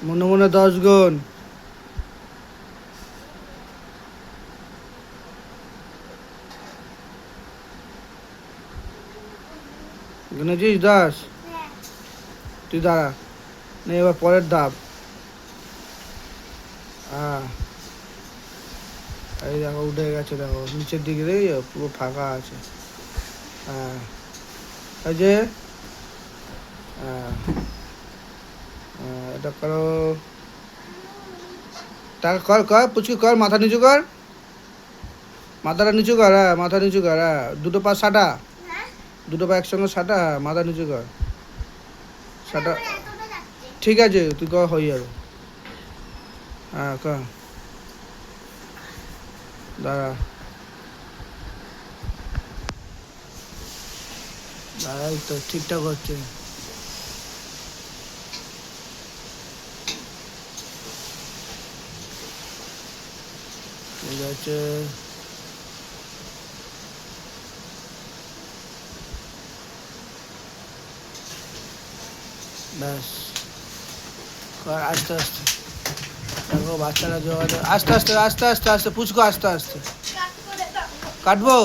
মনে মনে 10 গুণ। গুনেছিস 10? তুই দাঁড়া, নে এবার পরের ধাপ। হ্যাঁ, এই দেখো উঠে গেছে, দেখো নিচের দিকে দেখি পুরো ফাঁকা আছে। হ্যাঁ, এই যে, হ্যাঁ, এটা করো। টাকা কর কর, পুচকি কর, মাথা নিচু কর, মাথাটা নিচু কর, হ্যাঁ মাথা নিচু কর, হ্যাঁ দুটো পা সাটা, দুটো পা একসঙ্গে সাটা, মাথা নিচু কর, সাটা। ঠিক আছে, তুই কর, হয়ে যাবে। হ্যাঁ কর, দাঁড়া দাঁড়া, এই তো ঠিকঠাক হচ্ছে। ঠিক আছে, ব্যাস, কর আস্তে আস্তে। দেখো বাচ্চারা যোগাযোগ, আস্তে আস্তে আস্তে আস্তে আস্তে পুচকো, আস্তে আস্তে। কাটবো?